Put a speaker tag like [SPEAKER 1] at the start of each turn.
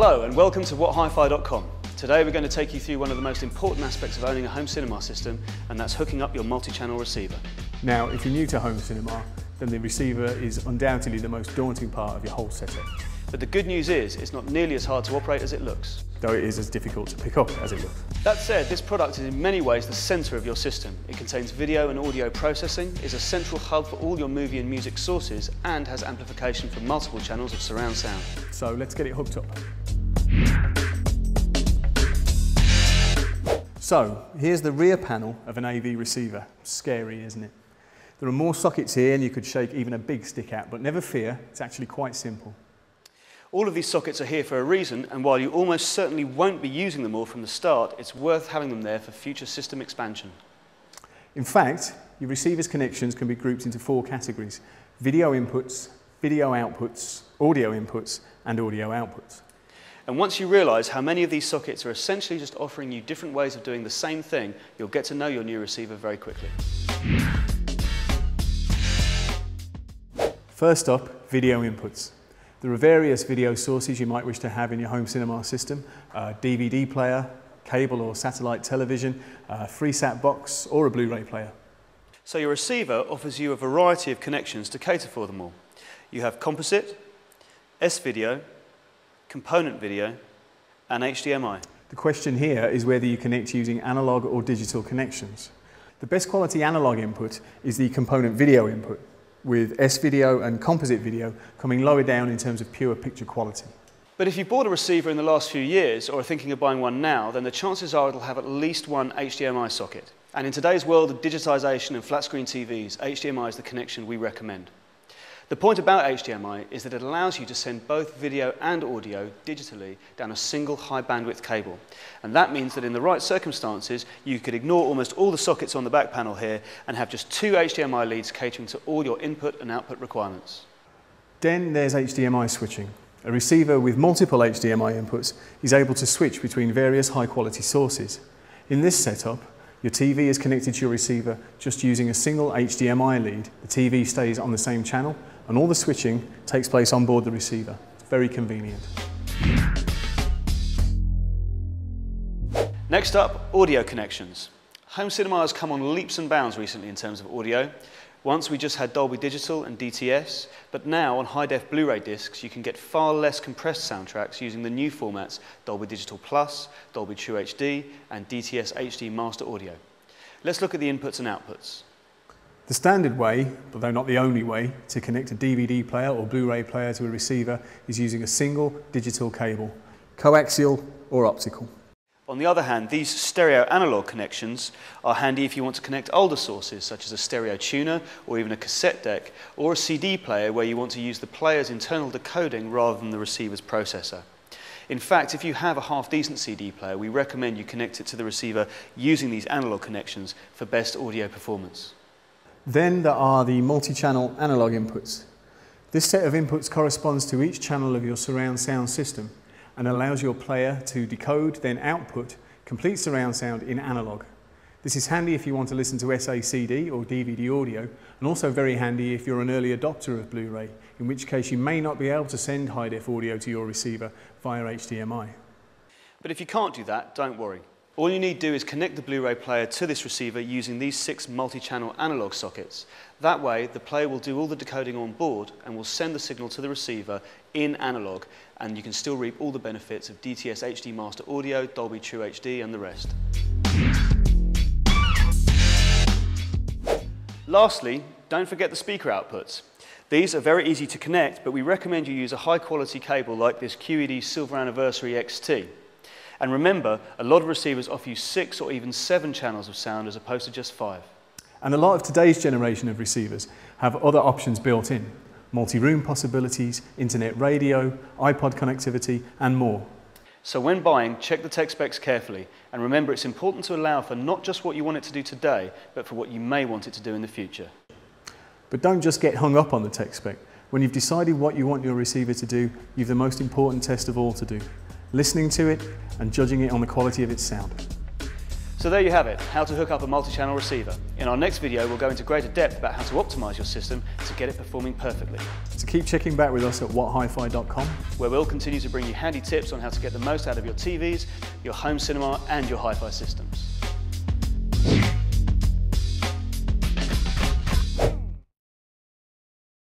[SPEAKER 1] Hello and welcome to whathifi.com. Today we're going to take you through one of the most important aspects of owning a home cinema system, and that's hooking up your multi-channel receiver.
[SPEAKER 2] Now, if you're new to home cinema, then the receiver is undoubtedly the most daunting part of your whole setup.
[SPEAKER 1] But the good news is, it's not nearly as hard to operate as it looks.
[SPEAKER 2] Though it is as difficult to pick up as it looks.
[SPEAKER 1] That said, this product is in many ways the centre of your system. It contains video and audio processing, is a central hub for all your movie and music sources, and has amplification for multiple channels of surround sound.
[SPEAKER 2] So let's get it hooked up. So here's the rear panel of an AV receiver. Scary, isn't it? There are more sockets here and you could shake even a big stick at, but never fear, it's actually quite simple.
[SPEAKER 1] All of these sockets are here for a reason, and while you almost certainly won't be using them all from the start, it's worth having them there for future system expansion.
[SPEAKER 2] In fact, your receiver's connections can be grouped into 4 categories: video inputs, video outputs, audio inputs, and audio outputs.
[SPEAKER 1] And once you realise how many of these sockets are essentially just offering you different ways of doing the same thing, you'll get to know your new receiver very quickly.
[SPEAKER 2] First up, video inputs. There are various video sources you might wish to have in your home cinema system: a DVD player, cable or satellite television, a FreeSat box, or a Blu-ray player.
[SPEAKER 1] So your receiver offers you a variety of connections to cater for them all. You have composite, S-video, component video, and HDMI. The
[SPEAKER 2] question here is whether you connect using analog or digital connections. The best quality analog input is the component video input, with S-video and composite video coming lower down in terms of pure picture quality.
[SPEAKER 1] But if you bought a receiver in the last few years or are thinking of buying one now, then the chances are it'll have at least one HDMI socket. And in today's world of digitization and flat screen TVs, HDMI is the connection we recommend. The point about HDMI is that it allows you to send both video and audio digitally down a single high bandwidth cable. And that means that in the right circumstances, you could ignore almost all the sockets on the back panel here and have just 2 HDMI leads catering to all your input and output requirements.
[SPEAKER 2] Then there's HDMI switching. A receiver with multiple HDMI inputs is able to switch between various high quality sources. In this setup, your TV is connected to your receiver just using a single HDMI lead. The TV stays on the same channel and all the switching takes place on board the receiver. It's very convenient.
[SPEAKER 1] Next up, audio connections. Home cinema has come on leaps and bounds recently in terms of audio. Once we just had Dolby Digital and DTS, but now on high-def Blu-ray discs you can get far less compressed soundtracks using the new formats Dolby Digital Plus, Dolby True HD and DTS HD Master Audio. Let's look at the inputs and outputs.
[SPEAKER 2] The standard way, although not the only way, to connect a DVD player or Blu-ray player to a receiver is using a single digital cable, coaxial or optical.
[SPEAKER 1] On the other hand, these stereo analog connections are handy if you want to connect older sources, such as a stereo tuner or even a cassette deck, or a CD player where you want to use the player's internal decoding rather than the receiver's processor. In fact, if you have a half-decent CD player, we recommend you connect it to the receiver using these analog connections for best audio performance.
[SPEAKER 2] Then there are the multi-channel analog inputs. This set of inputs corresponds to each channel of your surround sound system and allows your player to decode, then output, complete surround sound in analog. This is handy if you want to listen to SACD or DVD audio, and also very handy if you're an early adopter of Blu-ray, in which case you may not be able to send high-def audio to your receiver via HDMI.
[SPEAKER 1] But if you can't do that, don't worry. All you need to do is connect the Blu-ray player to this receiver using these 6 multi-channel analog sockets. That way, the player will do all the decoding on board and will send the signal to the receiver in analog, and you can still reap all the benefits of DTS HD Master Audio, Dolby True HD and the rest. Lastly, don't forget the speaker outputs. These are very easy to connect, but we recommend you use a high-quality cable like this QED Silver Anniversary XT. And remember, a lot of receivers offer you 6 or even 7 channels of sound as opposed to just 5.
[SPEAKER 2] And a lot of today's generation of receivers have other options built in: multi-room possibilities, internet radio, iPod connectivity, and more.
[SPEAKER 1] So when buying, check the tech specs carefully, and remember it's important to allow for not just what you want it to do today, but for what you may want it to do in the future.
[SPEAKER 2] But don't just get hung up on the tech spec. When you've decided what you want your receiver to do, you've the most important test of all to do: listening to it and judging it on the quality of its sound.
[SPEAKER 1] So there you have it, how to hook up a multi-channel receiver. In our next video, we'll go into greater depth about how to optimize your system to get it performing perfectly.
[SPEAKER 2] So keep checking back with us at whathifi.com,
[SPEAKER 1] where we'll continue to bring you handy tips on how to get the most out of your TVs, your home cinema and your hi-fi systems.